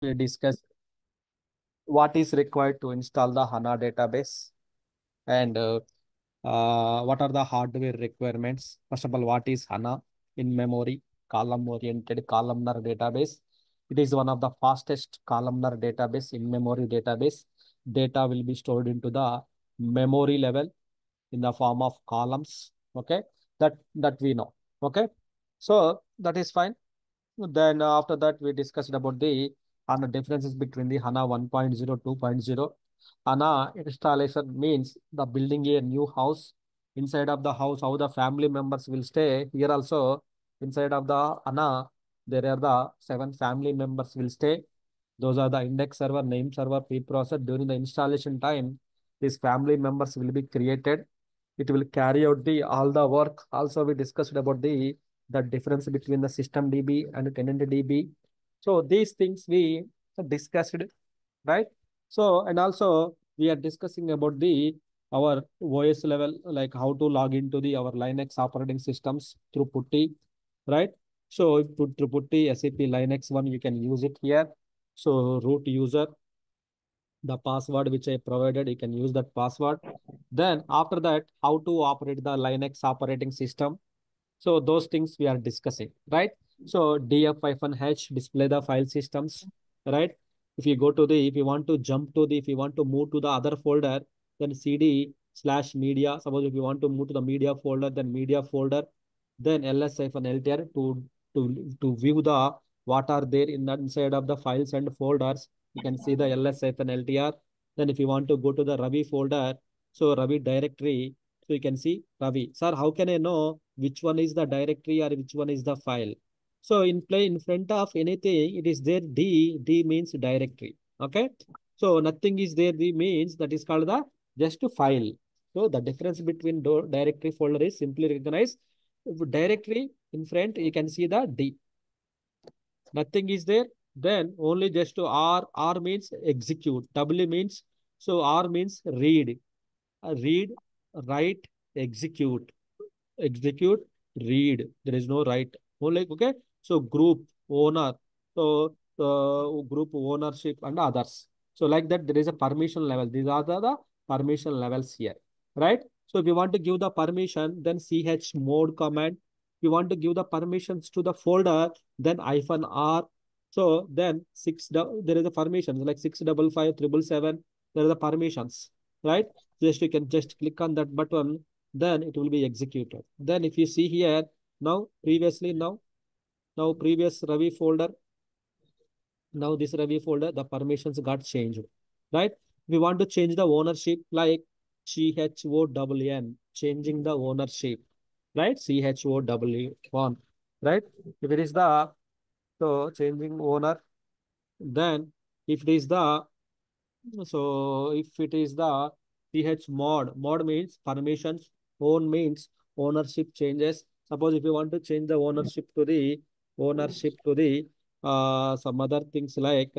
we discuss what is required to install the HANA database and what are the hardware requirements. First of all, what is HANA? In memory, column-oriented columnar database. It is one of the fastest columnar database in memory database. Data will be stored into the memory level in the form of columns. Okay, that we know. Okay, so that is fine. Then after that, we discussed about the HANA differences between the HANA 1.0, 2.0. HANA installation means the building a new house. Inside of the house, how the family members will stay. Here also, inside of the HANA, there are the 7 family members will stay. Those are the index server, name server, preprocessor. During the installation time, these family members will be created. It will carry out the all the work. Also, we discussed about the difference between the system DB and tenant DB. So these things we discussed, right? So and also we are discussing about the our OS level, like how to log into the our Linux operating systems through Putty, right? So through Putty, SAP Linux one, you can use it here. So root user, the password which I provided, you can use that password. Then after that, how to operate the Linux operating system. So those things we are discussing, right? So df-h display the file systems, right? If you go to the, if you want to jump to the, if you want to move to the other folder, then cd/media. Suppose if you want to move to the media folder, then media folder, then ls-ltr to view the what are there in the inside of the files and folders. You can see the ls-ltr. Then if you want to go to the Ravi folder, so Ravi directory, so you can see Ravi. Sir, how can I know which one is the directory or which one is the file? So in front of anything, it is there D means directory. Okay. So nothing is there, D means that is called the just a file. So the difference between directory folder is simply recognized. Directory in front, you can see the D. Nothing is there. Then only just to R means execute. W means, so R means read. Read, write, execute, execute, read. There is no write. Only okay. So group owner. So group ownership and others. So like that, there is a permission level. These are the permission levels here, right? So if you want to give the permission, then chmod command. If you want to give the permissions to the folder, then -r. So then there is a permissions like 655 777. There are the permissions, right? Just you can just click on that button, then it will be executed. Then if you see here, now previous Ravi folder, now this Ravi folder, the permissions got changed, right? We want to change the ownership like CHOWN, changing the ownership, right? CHOW1, right? If it is the, so changing owner, then if it is the, so if it is the mod means permissions, own means ownership changes. Suppose if you want to change the ownership to the some other things like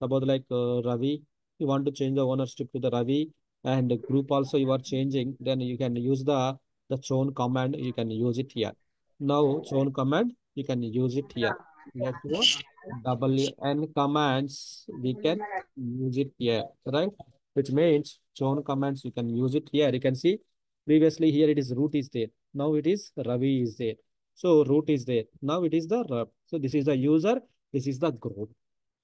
suppose like Ravi, you want to change the ownership to the Ravi and the group also you are changing, then you can use the chown command, you can use it here. Now chown command, you can use it here. Let's go. WN commands, we can use it here, right? Which means chown commands, you can use it here. You can see previously here it is root is there. Now it is Ravi is there. So root is there. Now it is the Rav. So this is the user. This is the group.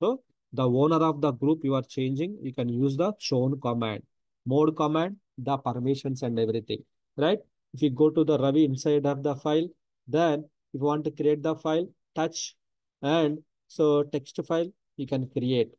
So the owner of the group you are changing, you can use the chown command. Mode command, the permissions and everything, right? If you go to the Ravi inside of the file, then if you want to create the file, touch and so text file you can create.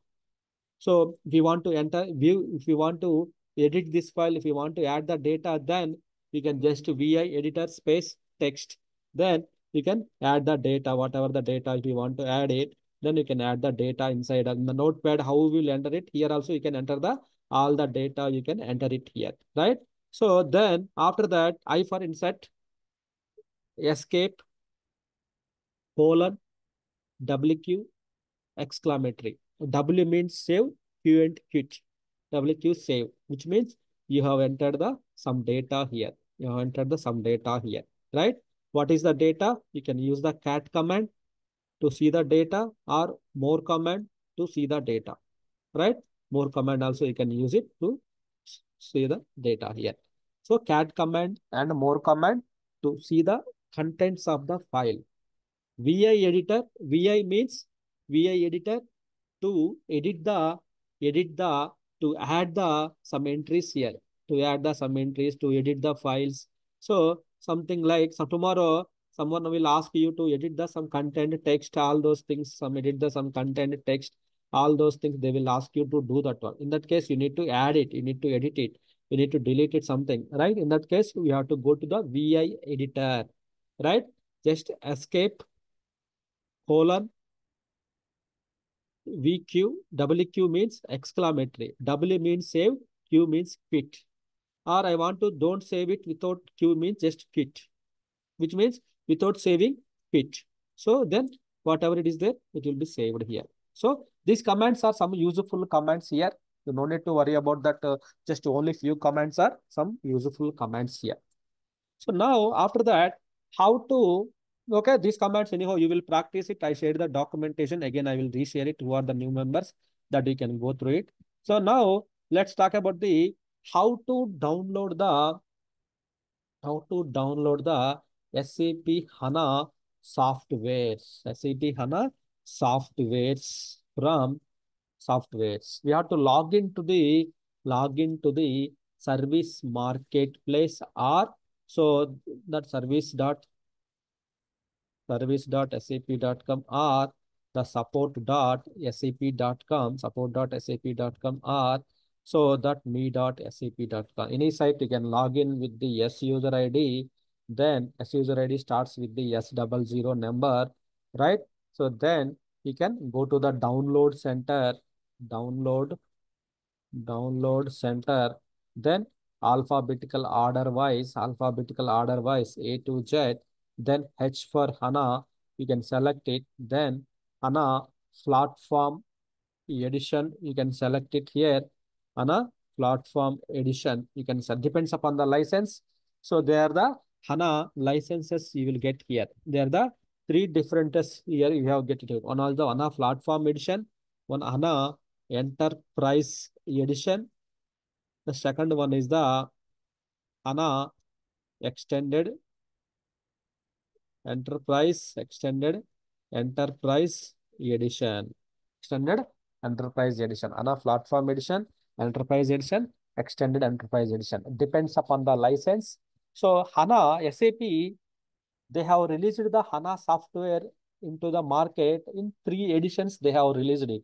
So if you want to enter view, if you want to edit this file, if you want to add the data, then you can just VI editor space text. Then you can add the data, whatever the data, if you want to add it, then you can add the data inside of the notepad. How we will enter it here also, you can enter the all the data, you can enter it here, right? So then after that, I for insert, escape, colon, WQ, exclamatory. W means save, Q and quit. WQ save, which means you have entered the some data here. You have entered the some data here, right? What is the data? You can use the cat command to see the data, or more command to see the data, right? More command also you can use it to see the data here. So cat command and more command to see the contents of the file. VI editor, VI means VI editor to edit the to add the some entries here, to add the some entries, to edit the files. So something like, so tomorrow someone will ask you to edit the some content, text, all those things, some edit the some content, text, all those things they will ask you to do that one. In that case you need to add it, you need to edit it, you need to delete it, something, right? In that case we have to go to the VI editor, right? Just escape colon VQ, WQ means exclamatory. W means save, Q means quit. Or I want to don't save it without Q means just quit, which means without saving, quit. So then whatever it is there, it will be saved here. So these commands are some useful commands here. You no need to worry about that. Just only few commands are some useful commands here. So now after that, how to, okay, these commands anyhow, you will practice it. I shared the documentation. Again, I will reshare it. Who are the new members that you can go through it. So now let's talk about the how to download the SAP HANA softwares. SAP HANA softwares from softwares. We have to log into the service marketplace, or so that service.sap.com, or the support.sap.com, or so that me.sap.com. Any site you can log in with the S user ID, then S user ID starts with the S00 number, right? So then you can go to the download center, download download center, then alphabetical order wise A to Z, then H for HANA, you can select it, then HANA platform edition, you can select it here, HANA platform edition, you can set, depends upon the license. So they are the HANA licenses you will get here. They are the three different here you have get it. One is the HANA platform edition, one HANA enterprise edition. The second one is the HANA extended extended enterprise edition. Extended enterprise edition. HANA platform edition, enterprise edition, extended enterprise edition. Depends upon the license. So HANA, SAP, they have released the HANA software into the market in 3 editions. They have released it.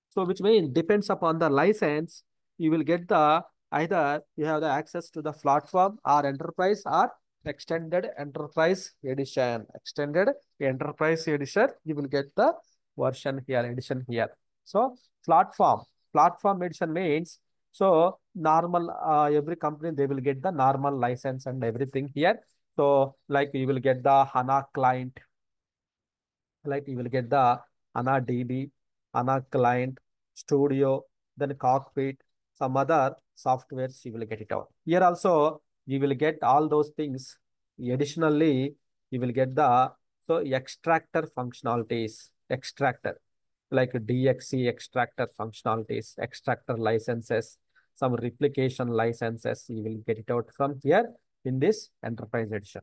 So which means depends upon the license, you will get the either you have the access to the platform or enterprise or extended enterprise edition. Extended enterprise edition, you will get the version here, edition here. So platform edition means so normal every company they will get the normal license and everything here. So like you will get the HANA client, like you will get the HANA DB, HANA client, studio, then cockpit, some other softwares you will get it out. Here also you will get all those things. Additionally, you will get the so extractor functionalities, extractor like DXC extractor functionalities, extractor licenses, some replication licenses. You will get it out from here in this enterprise edition.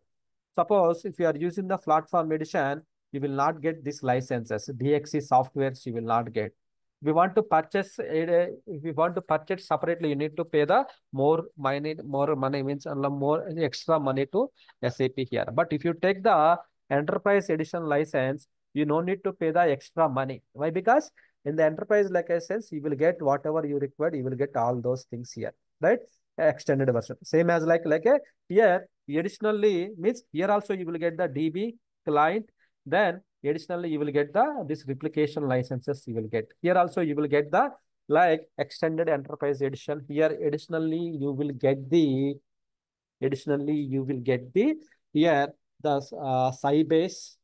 Suppose if you are using the platform edition, you will not get these licenses. DXC softwares you will not get. If you want to purchase if you want to purchase separately, you need to pay the more money means more extra money to SAP here. But if you take the enterprise edition license, you no need to pay the extra money. Why? Because in the enterprise, like I said, you will get whatever you require. You will get all those things here, right? Extended version. Same as like a here. Additionally, means here also you will get the DB client. Then additionally you will get the this replication licenses you will get. Here also you will get the like extended enterprise edition. Here additionally you will get the here the Sybase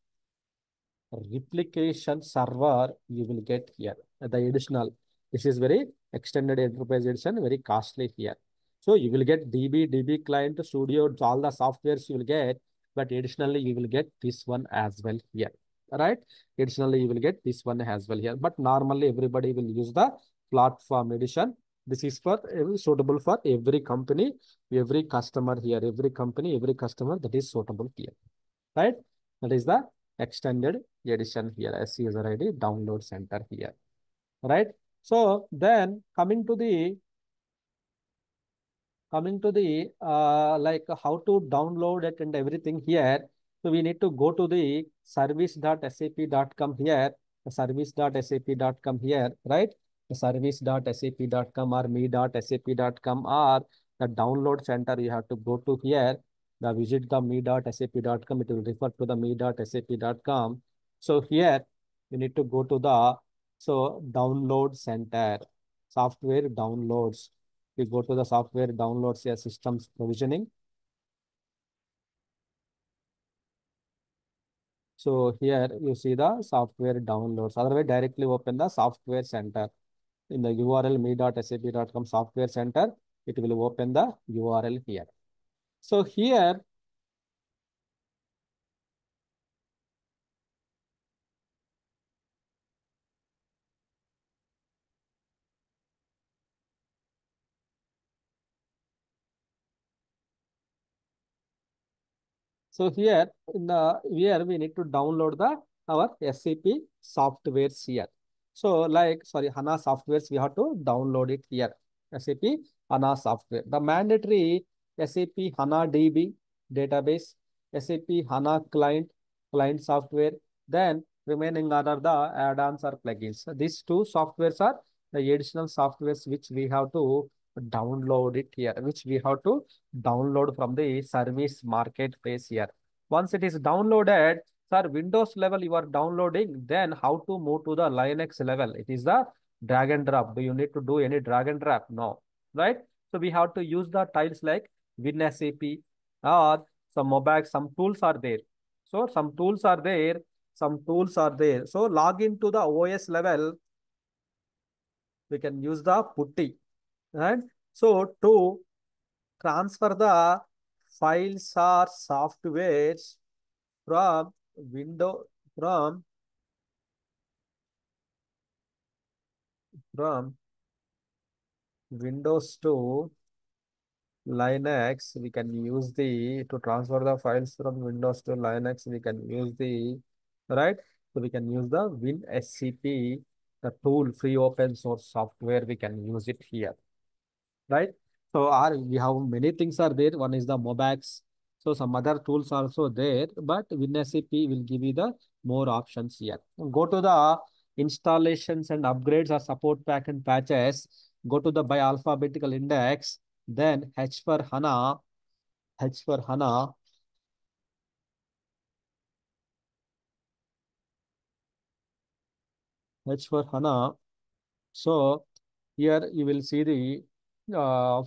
replication server you will get here. The additional, this is very extended enterprise edition, very costly here. So you will get DB client, studio, all the softwares you will get, but additionally you will get this one as well here. right? Additionally, you will get this one as well here. But normally, everybody will use the platform edition. This is for suitable for every company, every customer here, every company, every customer that is suitable here, right? That is the extended edition here as user ID download center here, right? So then coming to the like how to download it and everything here. So we need to go to the service.sap.com here, the service.sap.com here, right? The service.sap.com or me.sap.com or the download center you have to go to here. The visit the me.sap.com, it will refer to the me.sap.com. So here you need to go to the download center, software downloads. We go to the software downloads here, systems provisioning. So here you see the software downloads. Otherwise, directly open the software center in the URL me.sap.com software center. It will open the URL here. So here, so here in the here we need to download the our SAP softwares here. So like sorry, HANA softwares we have to download it here. SAP HANA software. The mandatory SAP HANA DB database, SAP HANA client software. Then remaining are the add-ons or plugins. So these two softwares are the additional softwares which we have to download it here, which we have to download from the service marketplace here. Once it is downloaded, sir, Windows level you are downloading, then how to move to the Linux level? It is the drag and drop. Do you need to do any drag and drop? No, right? So we have to use the tiles like WinSAP or some mobile, some tools are there. So some tools are there, some tools are there. So log into the OS level, we can use the putty, right? So to transfer the files or softwares from window from from Windows to Linux, we can use the to transfer the files from Windows to Linux. We can use the right. So we can use the WinSCP, the tool, free open source software. We can use it here, right? So we have many things are there. One is the Mobax. So some other tools also there, but WinSAP will give you the more options here. Go to the installations and upgrades or support pack and patches. Go to the by alphabetical index. Then H for HANA, H for HANA. So here you will see the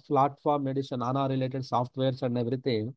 platform edition, HANA related softwares and everything.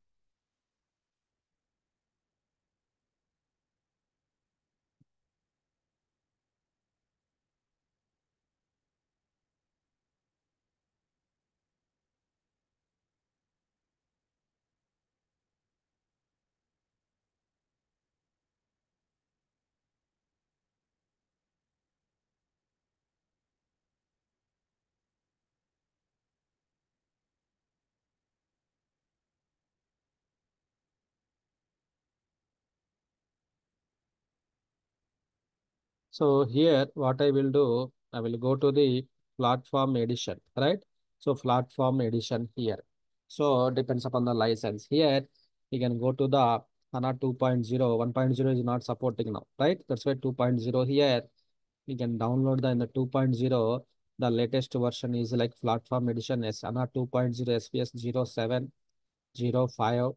So here what I will do, I will go to the platform edition, right? So platform edition here. So depends upon the license. Here you can go to the HANA 2.0. 1.0 is not supporting now, right? That's why 2.0 here. You can download the in the 2.0. The latest version is like platform edition is HANA 2.0 SPS 07, 05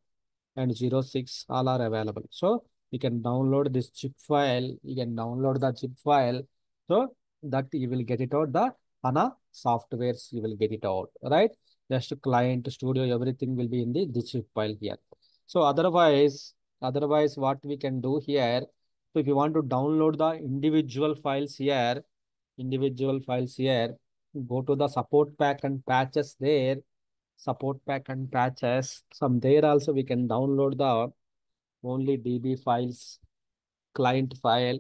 and 06 all are available. So you can download this zip file. You can download the zip file so that you will get it out. The HANA softwares you will get it out, right? Just client, studio, everything will be in the zip file here. So otherwise what we can do here. So if you want to download the individual files here, go to the support pack and patches there, support pack and patches. From there also we can download the only DB files client file,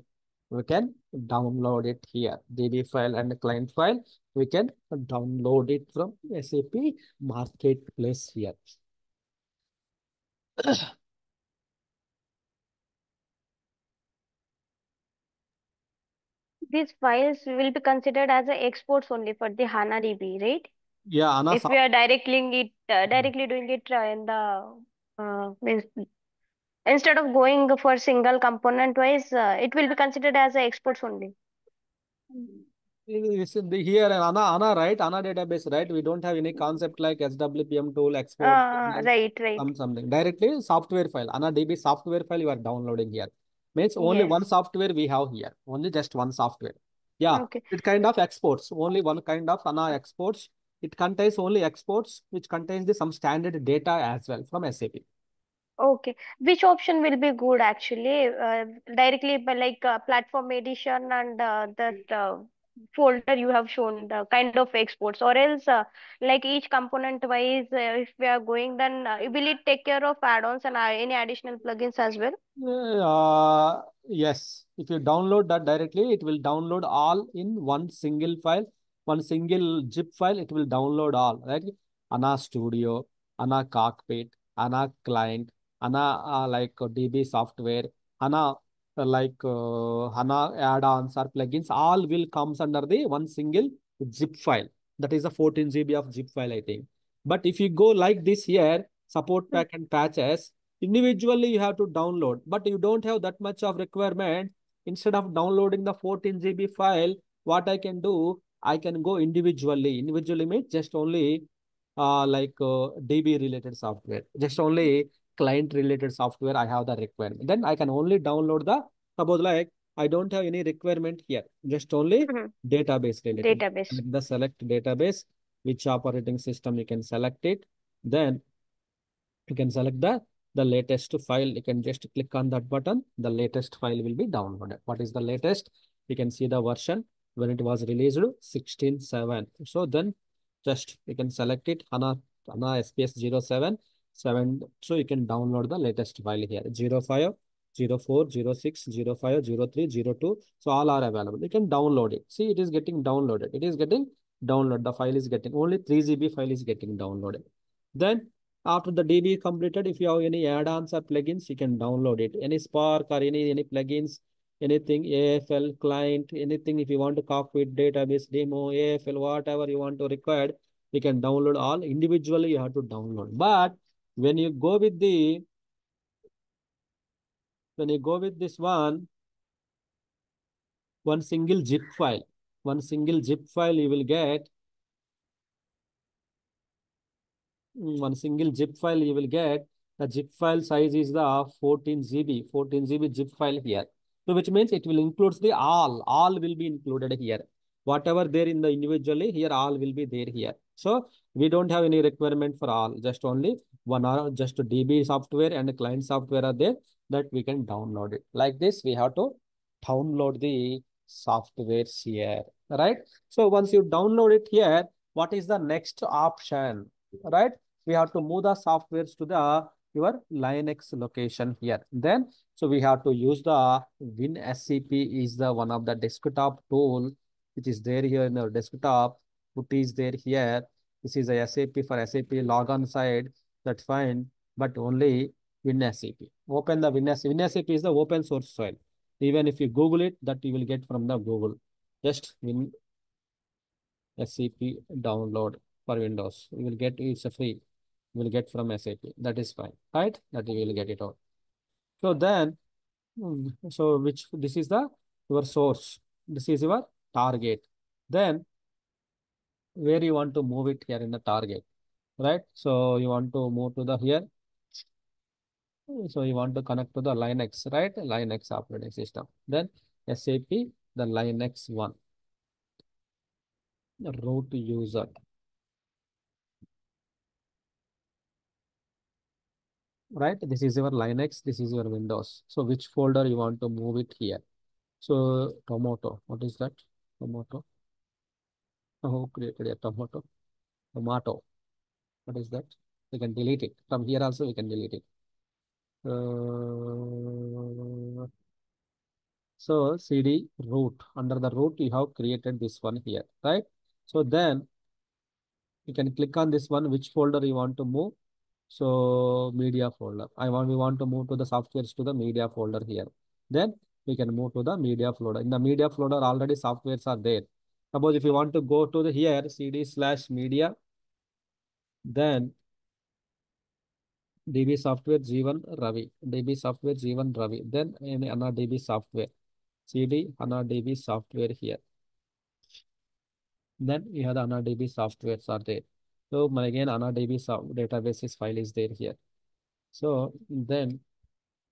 we can download it here. DB file and client file, we can download it from SAP Marketplace here. These files will be considered as a exports only for the HANA DB, right? Yeah, Anna. If we are directly doing it in the means instead of going for single component wise, it will be considered as a exports only. This is the here Anna, right? Anna database, right? We don't have any concept like SWPM tool, export, Right. something. Directly software file. Anna DB software file you are downloading here. Means only Yes. one software we have here. Only just one software. Yeah, Okay. it kind of exports. Only one kind of Anna exports. It contains only exports, which contains the some standard data as well from SAP. Okay. Which option will be good actually? Directly by like platform edition and that folder you have shown the kind of exports, or else like each component wise, if we are going, then will it take care of add-ons and any additional plugins as well? Yes, if you download that directly, it will download all in one single file, one single zip file. It will download all, right? ANA Studio, ANA Cockpit, ANA Client, ANA DB software, ANA ANA add-ons or plugins. All will comes under the one single zip file. That is a 14 GB of zip file, I think. But if you go like this here, support Hmm. pack and patches. Individually, you have to download, but you don't have that much of requirement. Instead of downloading the 14 GB file, what I can do, I can go individually. Individually means just only DB related software, just only client related software. I have the requirement. Then I can only download the, suppose like I don't have any requirement here, just only Mhm. database related. Database. The select database, which operating system you can select it. Then you can select the latest file. You can just click on that button. The latest file will be downloaded. What is the latest? You can see the version when it was released 16.7. So then just you can select it HANA SPS 07 7. So you can download the latest file here 05, 04, 06, 05, 03, 02. So all are available. You can download it. See, it is getting downloaded. It is getting downloaded. The file is getting only 3 GB file is getting downloaded. Then after the DB completed, if you have any add-ons or plugins, you can download it. Any Spark or any plugins, anything, AFL client, anything. If you want to cockpit database demo, AFL, whatever you want to require, you can download all. Individually, you have to download. But when you go with the when you go with this one single zip file, you will get one single zip file you will get. The zip file size is the 14 GB, 14 GB zip file here. So which means it will include the all will be included here. Whatever there in the individually here, all will be there here. So we don't have any requirement for all, just only one or just DB software and client software are there that we can download it. Like this, we have to download the softwares here, right? So once you download it here, what is the next option, right? We have to move the softwares to the your Linux location here. Then, so we have to use the WinSCP is the one of the desktop tool which is there here in our desktop. Put is there here. This is a SAP for SAP logon side. That's fine, but only WinSCP. Open the WinSCP. WinSCP is the open source file. Even if you Google it, that you will get from the Google. Just SCP download for Windows. You will get it's a free. You will get from SAP. That is fine, right? That you will get it out. So then, so which this is the your source. This is your target. Then where you want to move it here in the target, right? So you want to move to the here. So you want to connect to the Linux, right? Linux operating system. Then SAP, the Linux one, root user. Right? This is your Linux, this is your Windows. So which folder you want to move it here? So tomato, what is that? Tomato. Who created a tomato? Tomato. What is that? We can delete it. From here also we can delete it. Uh, So cd root, under the root you have created this one here, right? So then you can click on this one, which folder you want to move. So media folder. We want to move to the softwares to the media folder here. Then we can move to the media folder. In the media folder, already softwares are there. Suppose if you want to go to the here cd/media, then DB software G1 Ravi, DB software G1 Ravi, then in HANA DB software, CD HANA DB software here. Then you have the HANA DB softwares are there. So again, HANA DB databases file is there here. So then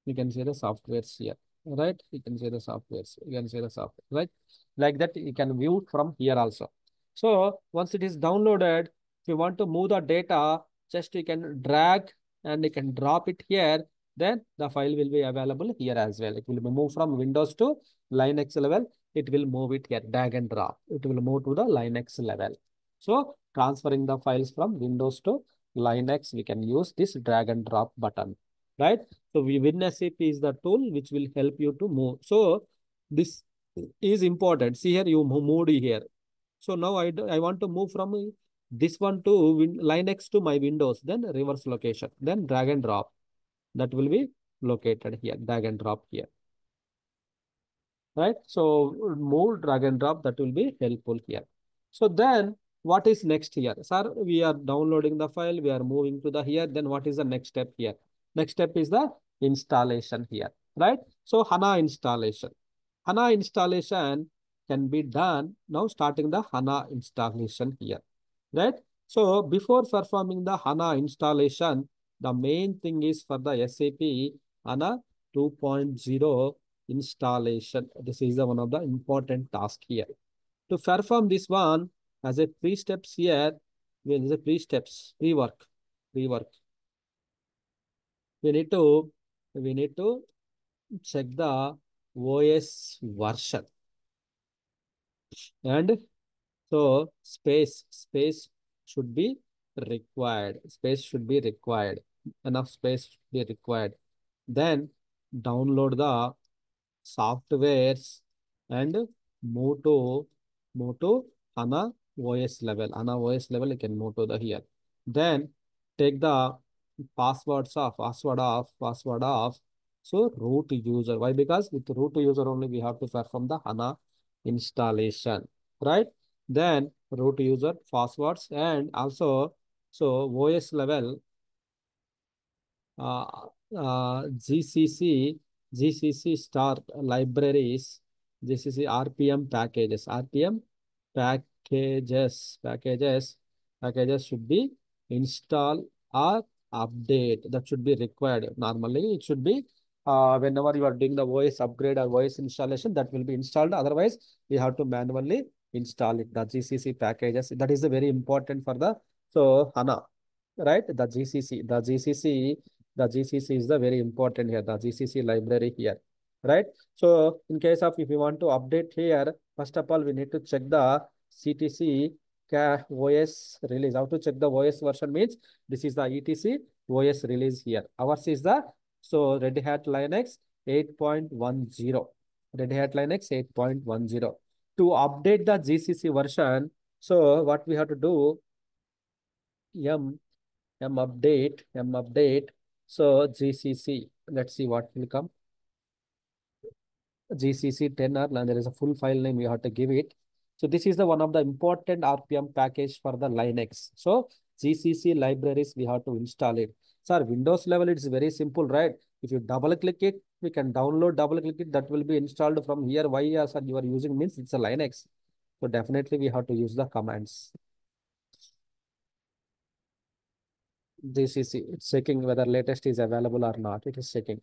you can see the softwares here, right? You can see the softwares, you can see the software, right? Like that, you can view from here also. So once it is downloaded, if you want to move the data, just you can drag and you can drop it here. Then the file will be available here as well. It will be moved from Windows to Linux level. It will move it here, drag and drop. It will move to the Linux level. So transferring the files from Windows to Linux, we can use this drag and drop button, right? So we WinSAP is the tool which will help you to move. So this is important. See here, you moved here. So now I want to move from this one to Linux to my Windows, then reverse location, then drag and drop. That will be located here, drag and drop here, right? So move, drag and drop, that will be helpful here. So then what is next here? Sir, we are downloading the file, we are moving to the here, then what is the next step here? Next step is the installation here, right? So HANA installation. HANA installation can be done now, starting the HANA installation here, right? So before performing the HANA installation, the main thing is for the SAP HANA 2.0 installation. This is the one of the important task here. To perform this one, as a pre-steps here, there is a pre-steps, pre-work, pre-work. We need to check the OS version, and so space should be required. Space should be required. Enough space should be required. Then download the softwares and move to HANA OS level. HANA OS level, you can move to the here. Then take the password of. So root user. Why? Because with root user only we have to perform the HANA installation, right? Then root user passwords, and also so OS level uh, GCC star libraries, GCC RPM packages, packages should be install or update. That should be required. Normally, it should be whenever you are doing the OS upgrade or OS installation, that will be installed. Otherwise, we have to manually install it. The GCC packages, that is very important for the HANA, right? The GCC is the very important here, the GCC library here, right? So in case of if you want to update here, first of all, we need to check the CTC OS release. How to check the OS version means this is the ETC OS release here. Ours is the Red Hat Linux 8.10. Red Hat Linux 8.10. To update the GCC version, so what we have to do, yum m update. So GCC, let's see what will come. GCC 10 or there is a full file name you have to give it. So this is the one of the important RPM package for the Linux. So GCC libraries we have to install it. Sir, Windows level it's very simple, right? If you double click it, we can download, double click it, that will be installed from here. Why, sir, you are using means it's a Linux. So definitely we have to use the commands. GCC, it's checking whether latest is available or not. It is checking.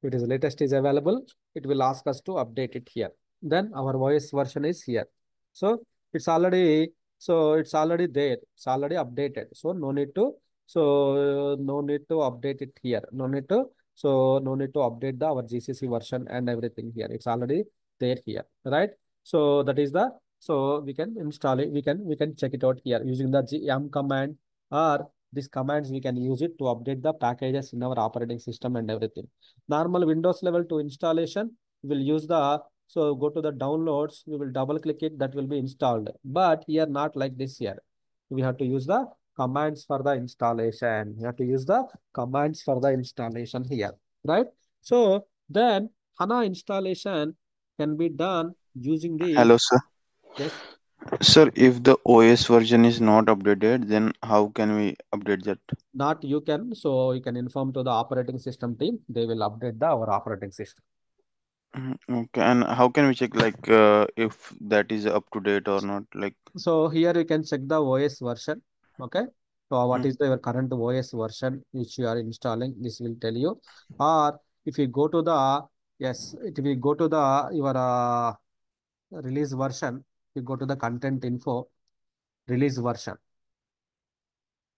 If it is latest is available, it will ask us to update it here. Then our voice version is here. So it's already it's already there. It's already updated. So no need to update it here. No need to update our GCC version and everything here. It's already there here, right? So that is the, so we can install it. We can check it out here using the gm command, or these commands we can use it to update the packages in our operating system and everything. Normal Windows level to installation, we will use the, so go to the downloads, we will double click it, that will be installed. But here not like this here. We have to use the commands for the installation. We have to use the commands for the installation here, right? So then HANA installation can be done using the, Hello, sir. yes, Sir, if the OS version is not updated, then how can we update that? not you can, so you can inform to the operating system team, they will update the our operating system. Okay, and how can we check like if that is up to date or not? Like, So here you can check the OS version. Okay. So what mm, is the your current OS version which you are installing? This will tell you. Or if you go to the, yes, if you go to the your release version, you go to the content info release version.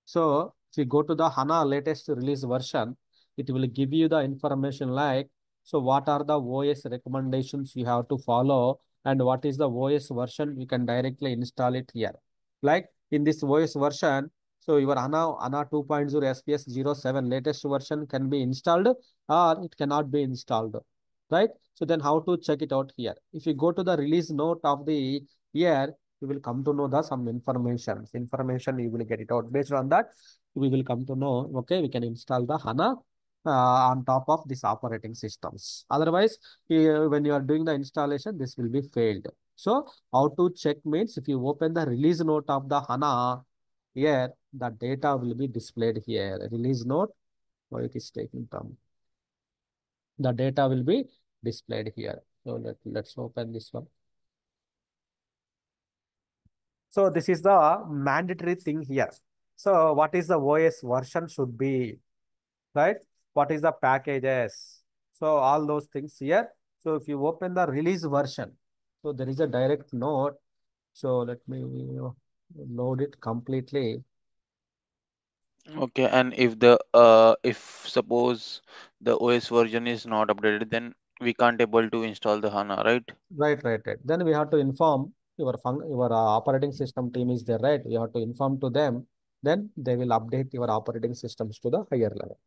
So if you go to the HANA latest release version, it will give you the information like, so what are the OS recommendations you have to follow and what is the OS version, you can directly install it here. Like in this OS version, so your HANA 2.0 SPS 07 latest version can be installed or it cannot be installed, right? So then how to check it out here? If you go to the release note of the year, you will come to know the some information you will get it out. Based on that, we will come to know, okay, we can install the HANA on top of this operating systems. Otherwise, when you are doing the installation, this will be failed. So how to check means, if you open the release note of the HANA here, the data will be displayed here. Release note, or it is taking time. The data will be displayed here. So let's open this one. So this is the mandatory thing here. So what is the OS version should be, right? What is the packages? So all those things here. So if you open the release version, so there is a direct note. So let me load it completely. okay, and if the if suppose the OS version is not updated, then we can't able to install the HANA, right? Right. Then we have to inform your operating system team is there, right? We have to inform to them. Then they will update your operating systems to the higher level.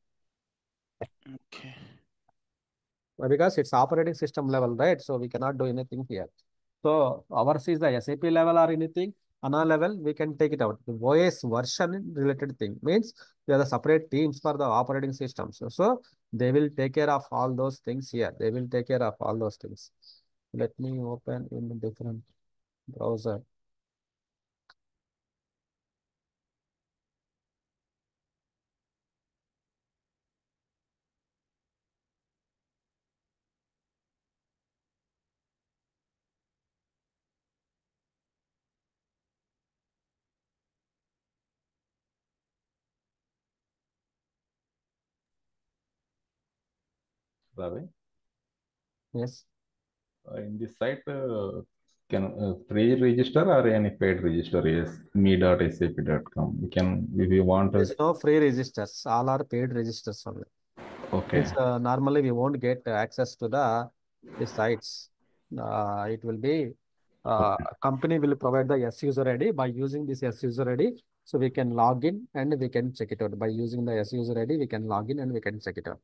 Okay. Because it's operating system level, right? So we cannot do anything here. So ours is the SAP level or anything, HANA level, we can take it out. The OS version related thing means we are the separate teams for the operating systems. So they will take care of all those things here. They will take care of all those things. Let me open in a different browser. Ravi, Yes. in this site, can free register or any paid register? Yes, me.sap.com. We can, if you want. There is no free registers. All are paid registers only. Okay, Means normally we won't get access to the sites. It will be okay, company will provide the S user ID. By using this S user ID, so we can log in and we can check it out. By using the S user ID, we can log in and we can check it out.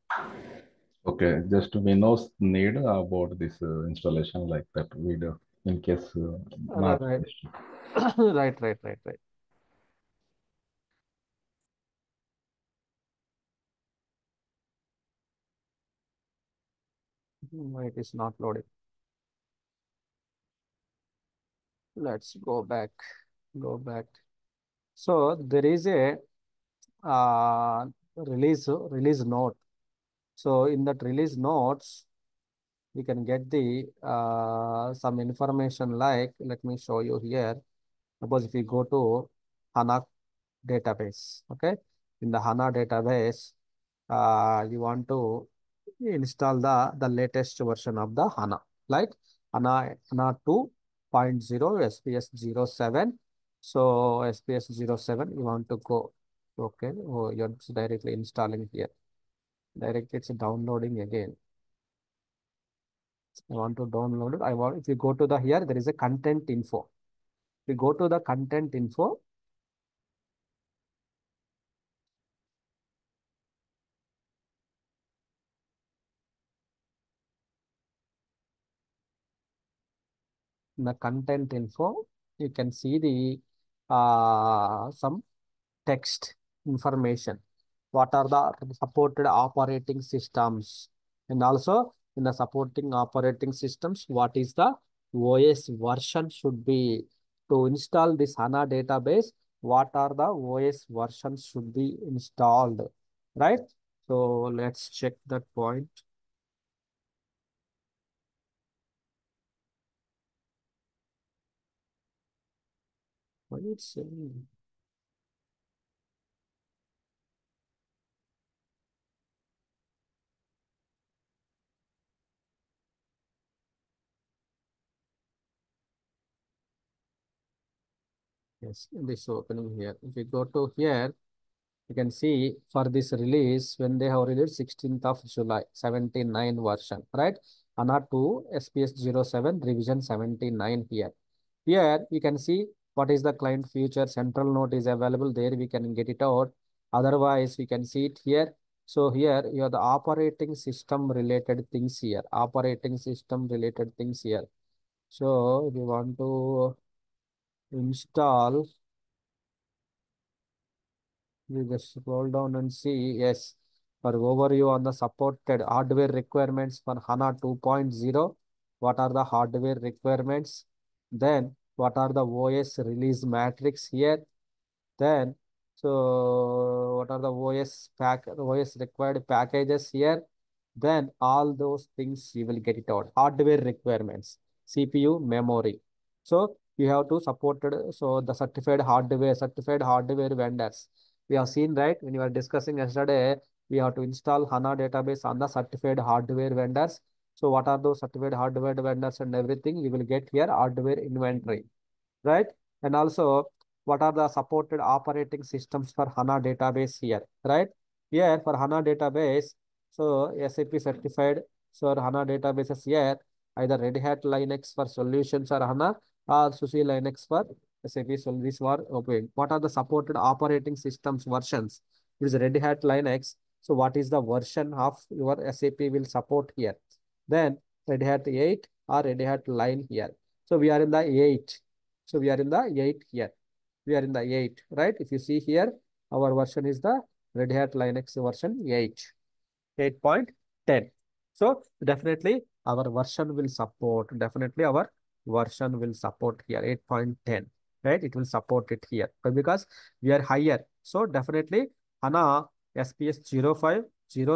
okay. Just we know need about this installation like that video in case not Right. registered. Right. It is not loading. Let's go back. Go back. So there is a uh, release note. So in that release notes, we can get the some information like, let me show you here. Suppose if you go to HANA database, okay? In the HANA database, you want to install the latest version of the HANA, like HANA 2.0 SPS 07. So SPS 07, you want to go, okay? Oh, you're directly installing here. Directly it's downloading again. I want to download it. I want, if you go to the here, there is a content info. If you go to the content info, in the content info, you can see the some text information. What are the supported operating systems? And also in the supporting operating systems, what is the OS version should be to install this HANA database? What are the OS versions should be installed, right? So let's check that point. What it's saying. Yes, this opening here. If we go to here, you can see for this release, when they have released 16th of July, 79 version, right? HANA 2 SPS 07 revision 79 here. Here you can see what is the client feature, central note is available there, we can get it out. Otherwise, we can see it here. So here you have the operating system related things here, operating system related things here. So if you want to install, you just scroll down and see, yes, for overview on the supported hardware requirements for HANA 2.0, what are the hardware requirements? Then what are the OS release matrix here? Then, so what are the OS required packages here? Then all those things you will get it out. Hardware requirements, CPU, memory. So you have to support it. So the certified hardware vendors. We have seen, right, when you were discussing yesterday, we have to install HANA database on the certified hardware vendors. So what are those certified hardware vendors and everything? You will get here hardware inventory, right? And also, what are the supported operating systems for HANA database here, right? Here for HANA database, so SAP certified, so HANA databases here, either Red Hat Linux for solutions or HANA or SUSE Linux for SAP. So these were open. What are the supported operating systems versions? It is Red Hat Linux. So what is the version of your SAP will support here? Then Red Hat 8 or Red Hat Line here. So we are in the 8. So we are in the 8 here. We are in the 8, right? If you see here, our version is the Red Hat Linux version 8, 8.10. So definitely our version will support, definitely our version will support here 8.10, right? It will support it here. But because we are higher, so definitely HANA SPS 05,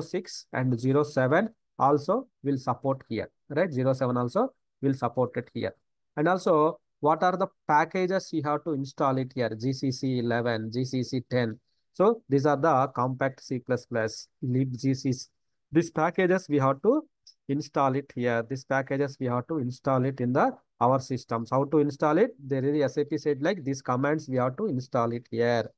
06 and 07 also will support here, right? 07 also will support it here. And also, what are the packages you have to install it here? GCC 11, GCC 10. So these are the compact C++, libgcc. These packages we have to install it here. These packages we have to install it in the our systems. How to install it? There is SAP said like these commands we have to install it here.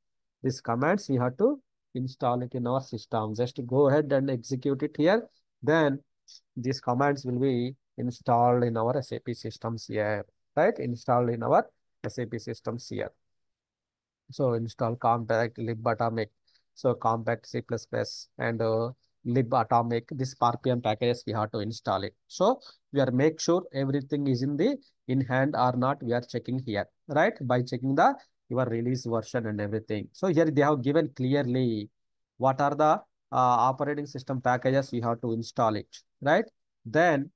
These commands we have to install it in our system. Just go ahead and execute it here. Then these commands will be installed in our SAP systems here, right? Installed in our SAP systems here. So install compact libatomic. So compact C++ and libatomic. This RPM packages we have to install it. So we are make sure everything is in the in hand or not. We are checking here, right? By checking the your release version and everything. So here they have given clearly what are the operating system packages we have to install it, right? Then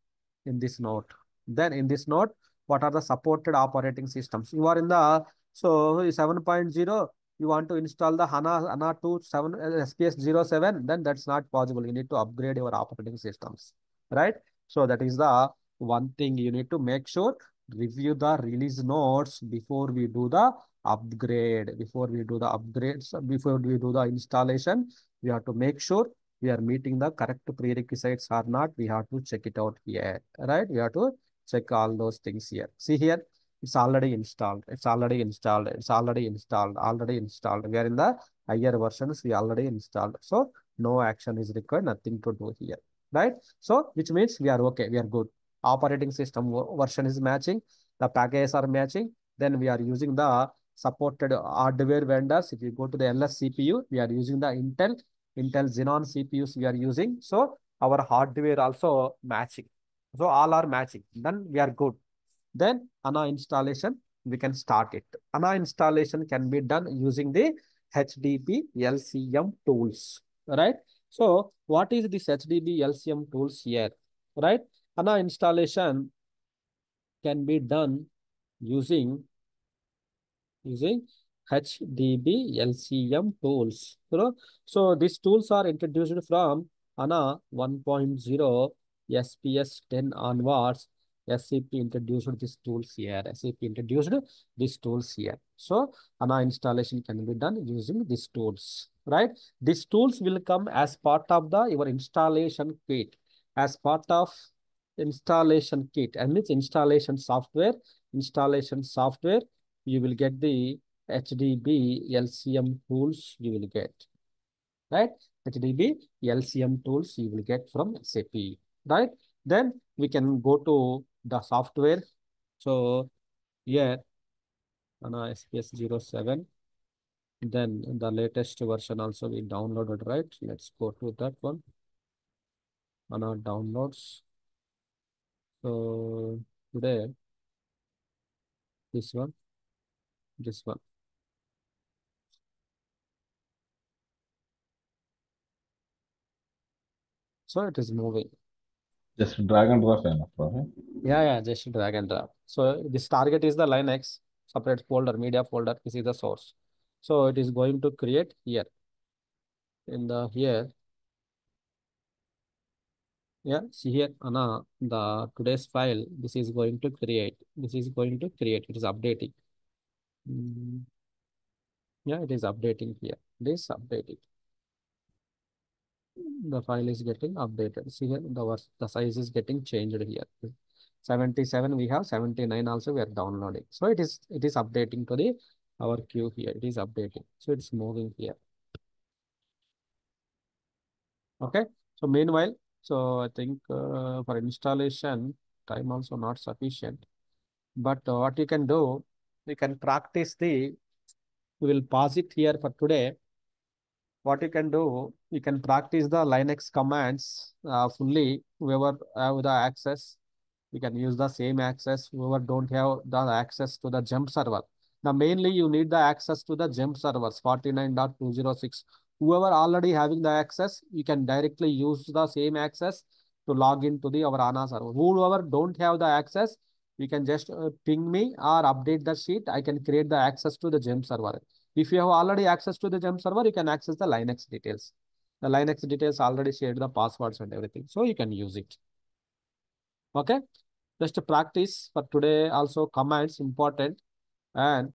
in this note, then in this note, what are the supported operating systems? You are in the so 7.0, you want to install the HANA 2 7 SPS 07, then that's not possible. You need to upgrade your operating systems, right? So that is the one thing you need to make sure, review the release notes before we do the upgrade. Before we do the upgrades, before we do the installation, we have to make sure we are meeting the correct prerequisites or not. We have to check it out here, right? We have to check all those things here. See here, it's already installed. It's already installed. It's already installed. Already installed. We are in the higher versions. We already installed. So no action is required. Nothing to do here, right? So which means we are okay. We are good. Operating system version is matching. The packages are matching. Then we are using the supported hardware vendors. If you go to the LS CPU, we are using the Intel Xenon CPUs we are using. So our hardware also matching. So all are matching. Then we are good. Then HANA installation, we can start it. HANA installation can be done using the HDB LCM tools, right? So what is this HDB LCM tools here, right? HANA installation can be done using HDB LCM tools. So these tools are introduced from HANA 1.0 SPS 10 onwards. SAP introduced these tools here. SAP introduced these tools here. So HANA installation can be done using these tools, right? These tools will come as part of your installation kit, as part of installation kit, and it's installation software. You will get the HDB LCM tools you will get, right? HDB LCM tools you will get from SAP, right? Then we can go to the software. So here on SPS 07, then the latest version also we downloaded, right? Let's go to that one on our downloads. So today, this one. So it is moving. Just drag and drop enough, right? Yeah, just drag and drop. So this target is the Linux separate folder, media folder. This is the source. So it is going to create here in the here. Yeah, see here, Anna, the today's file. This is going to create. It is updating. Yeah, it is updating here. This updating. The file is getting updated. See here, the size is getting changed here. 77 we have, 79 also we are downloading. So it is updating to the our queue here. It is updating. So it's moving here. Okay. So meanwhile, so I think for installation time also not sufficient. But what you can do, we can practice we will pause it here for today. What you can do, you can practice the Linux commands fully. Whoever have the access, you can use the same access. Whoever don't have the access to the jump server. Now, mainly you need the access to the jump servers 49.206. Whoever already having the access, you can directly use the same access to log into the our HANA server. Whoever don't have the access, you can just ping me or update the sheet. I can create the access to the gem server. If you have already access to the gem server, you can access the Linux details. The Linux details already shared the passwords and everything. So you can use it. Okay. Just to practice for today also commands important, and